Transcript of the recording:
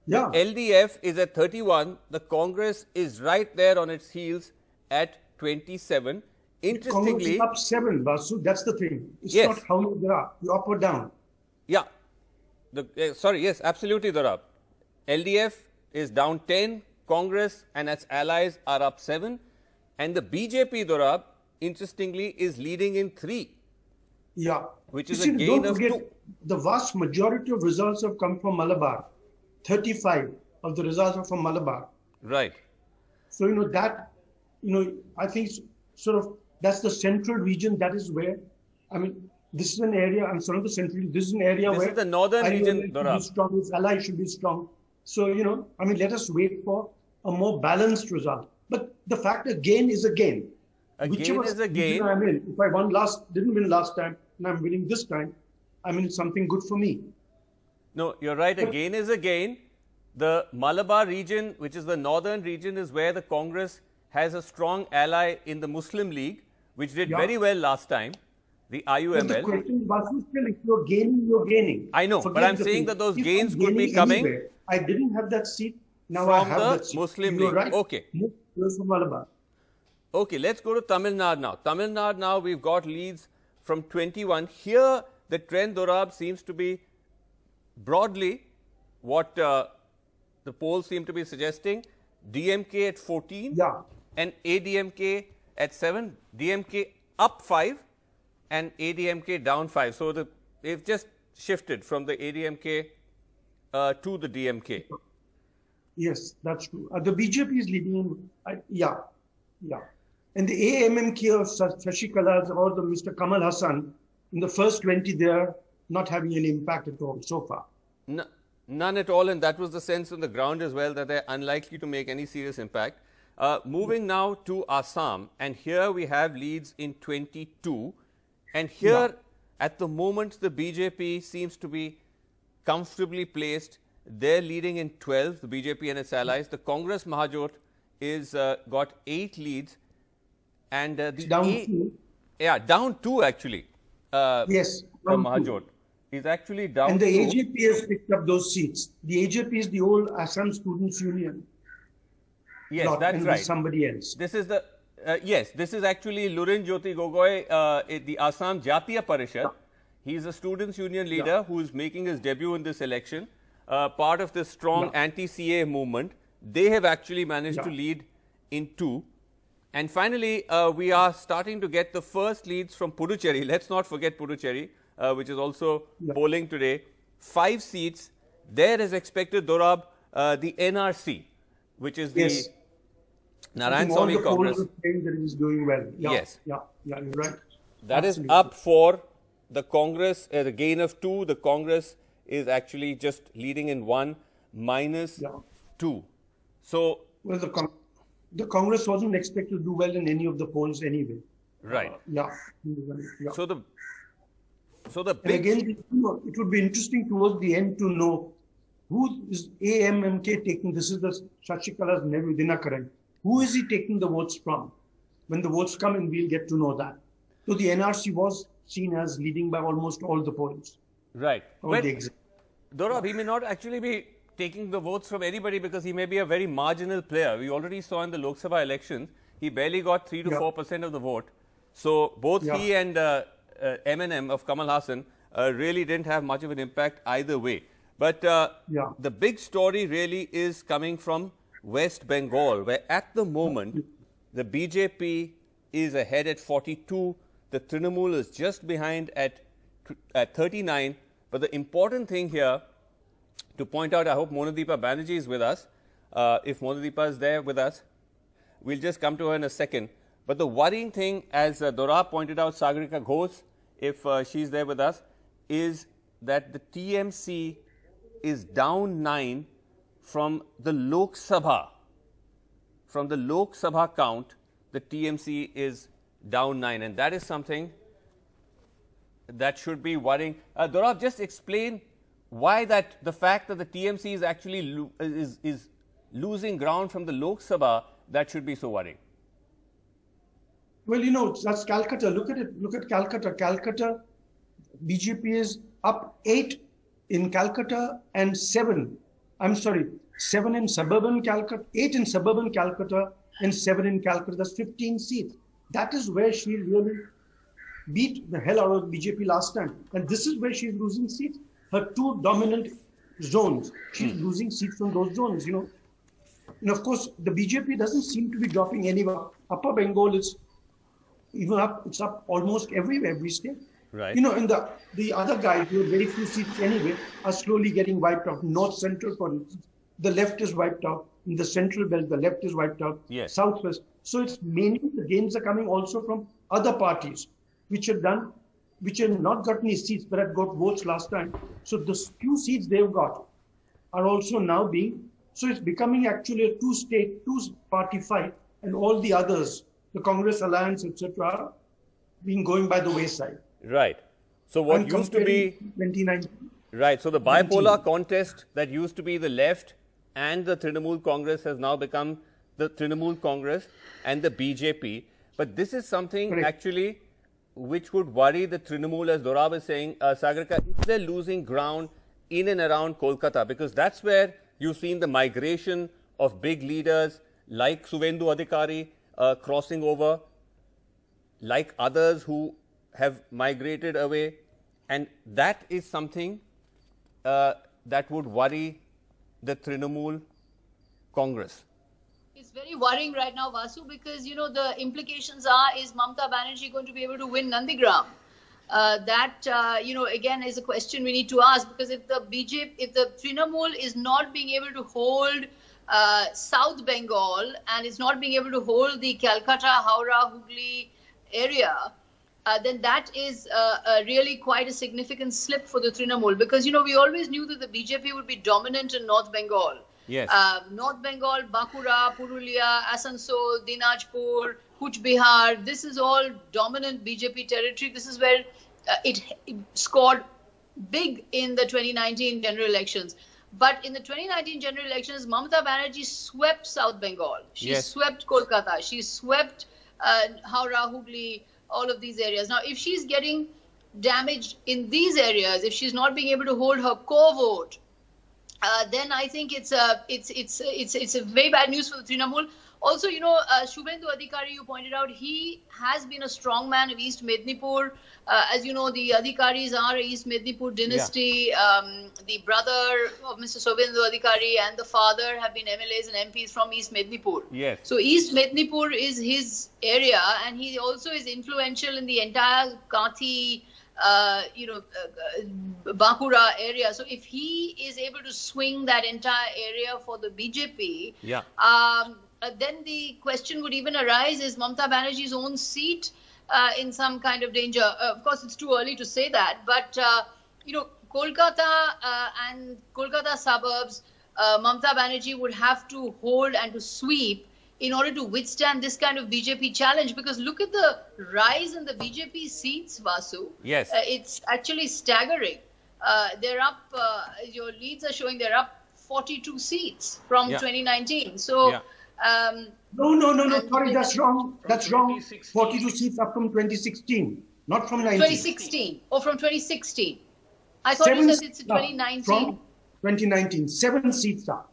Yeah. The LDF is at 31. The Congress is right there on its heels at 27. Interestingly, Congress is up 7, Basu. That's the thing. It's yes. not how you are. You're up or down. Yeah. Sorry, yes, absolutely, Dorab. LDF is down 10. Congress and its allies are up 7. And the BJP, Dorab, interestingly, is leading in 3. Yeah. Which is a gain of 2. The vast majority of results have come from Malabar. 35 of the results are from Malabar. Right. So, I think sort of that's the central region. That is where, this is an area, I'm sorry, the central, this is an area where. This is the northern region, Dorab. Strong, its allies should be strong. So, let us wait for a more balanced result. But the fact a gain is a gain. A gain is a gain. If I didn't win last time, and I'm winning this time, it's something good for me. No, you're right. A gain is a gain. The Malabar region, which is the northern region, is where the Congress has a strong ally in the Muslim League, which did very well last time, the IUML. But the question was still, if you're gaining, you're gaining. I know, but I'm saying that those gains could be coming. Anywhere, I didn't have that seat. Now I have that seat. From the Muslim League. Right. Okay. From Malabar. Okay, let's go to Tamil Nadu now. Tamil Nadu now, we've got leads from 21. Here, the trend, Dorab, seems to be broadly what the polls seem to be suggesting. DMK at 14 and ADMK at 7. DMK up 5 and ADMK down 5. So, they've just shifted from the ADMK to the DMK. Yes, that's true. The BJP is leading. Yeah. And the AMMK of Shashikala's or the Mr. Kamal Hassan, in the first 20, they are not having any impact at all so far. None at all, and that was the sense on the ground as well, that they're unlikely to make any serious impact. Moving now to Assam, and here we have leads in 22. And here, at the moment, the BJP seems to be comfortably placed. They're leading in 12, the BJP and its allies. The Congress Mahajot is got 8 leads. And down 2. Yeah, down 2 actually. Yes. From Mahajot. Is actually down. And the AJP has picked up those seats. The AJP is the old Assam Students Union. Yes, that's right. Somebody else. This is the this is actually Lurin Jyoti Gogoi, the Assam Jatiya Parishad. He's a students union leader who is making his debut in this election. Part of this strong anti-CA movement. They have actually managed to lead in 2. And finally, we are starting to get the first leads from Puducherry. Let's not forget Puducherry, which is also polling today. 5 seats. There is expected, Dorab, the NRC, which is the Narayan Swamy Congress. All the polls that it is doing well. Yes. Yeah, you're right. That is up for the Congress, the gain of 2. The Congress is actually just leading in 1 minus 2. So, well, the Congress wasn't expected to do well in any of the polls anyway. Right. So the and again, it would be interesting towards the end to know who is AMMK taking. This is the Shashikala's nephew Dinakaran. Who is he taking the votes from? When the votes come in, we'll get to know that. So the NRC was seen as leading by almost all the polls. Right. Dorab, he may not actually be taking the votes from anybody because he may be a very marginal player. We already saw in the Lok Sabha elections, he barely got 3 to 4% of the vote. So both he and MNM of Kamal Hassan really didn't have much of an impact either way. But the big story really is coming from West Bengal, where at the moment the BJP is ahead at 42. The Trinamool is just behind at 39. But the important thing here to point out, I hope Monadeepa Banerjee is with us. If Monadeepa is there with us, we'll just come to her in a second. But the worrying thing, as Dorab pointed out, Sagarika Ghosh, if she's there with us, is that the TMC is down 9 from the Lok Sabha. From the Lok Sabha count, the TMC is down 9, and that is something that should be worrying. Dorab, just explain why the fact that the TMC is actually is losing ground from the Lok Sabha, that should be so worrying. Well, that's Calcutta. Look at it. Look at Calcutta. Calcutta, BJP is up 8 in Calcutta and 7 I'm sorry, 7 in suburban Calcutta, 8 in suburban Calcutta, and 7 in Calcutta. That's 15 seats. That is where she really beat the hell out of BJP last time. And this is where she's losing seats. Her two dominant zones, she's losing seats from those zones, And of course, the BJP doesn't seem to be dropping anywhere. Upper Bengal is even up, it's up almost everywhere, every state. Right. And the other guys who have very few seats anyway are slowly getting wiped out. North Central, for instance, the left is wiped out. In the central belt, the left is wiped out. Yes. Southwest. So it's mainly the gains are coming also from other parties, which have not got any seats, but have got votes last time. So the few seats they've got are also now so it's becoming actually a two-party fight, and all the others, the Congress Alliance, etc., going by the wayside. Right. So what used to be 2019. Right. So the bipolar contest that used to be the left and the Trinamool Congress has now become the Trinamool Congress and the BJP. But this is something actually which would worry the Trinamool, as Dorab is saying, Sagarika, if they're losing ground in and around Kolkata, because that's where you've seen the migration of big leaders like Suvendu Adhikari crossing over, like others who have migrated away, and that is something that would worry the Trinamool Congress. It's very worrying right now, Vasu, because, the implications is Mamata Banerjee going to be able to win Nandigram? Again, is a question we need to ask, because if the Trinamool is not being able to hold South Bengal and is not being able to hold the Calcutta, Howrah, Hooghly area, then that is really quite a significant slip for the Trinamool, because, we always knew that the BJP would be dominant in North Bengal. Yes. North Bengal, Bankura, Purulia, Asansol, Dinajpur, Kuch Bihar, this is all dominant BJP territory. This is where it scored big in the 2019 general elections. But in the 2019 general elections, Mamata Banerjee swept South Bengal. She swept Kolkata. She swept Howrah, Hooghly, all of these areas. Now, if she's getting damaged in these areas, if she's not being able to hold her core vote, then I think it's a very bad news for the Trinamool. Also, Suvendu Adhikari, you pointed out, he has been a strong man of East Mednipur. As you know, the Adhikaris are a East Mednipur dynasty. The brother of Mr. Suvendu Adhikari and the father have been MLAs and MPs from East Mednipur. Yes. So East Mednipur is his area, and he also is influential in the entire Kathi, Bankura area. So if he is able to swing that entire area for the BJP, then the question would even arise, is Mamata Banerjee's own seat in some kind of danger? Of course, it's too early to say that, but Kolkata and Kolkata suburbs, Mamata Banerjee would have to hold and to sweep in order to withstand this kind of BJP challenge, because look at the rise in the BJP seats, Vasu. Yes. It's actually staggering. They're up, your leads are showing they're up 42 seats from 2019. So, No, sorry, that's wrong. That's wrong. 42 seats up from 2016, not from 19. 2016. Oh, from 2016. I thought you said it's 2019. From 2019, 7 seats up.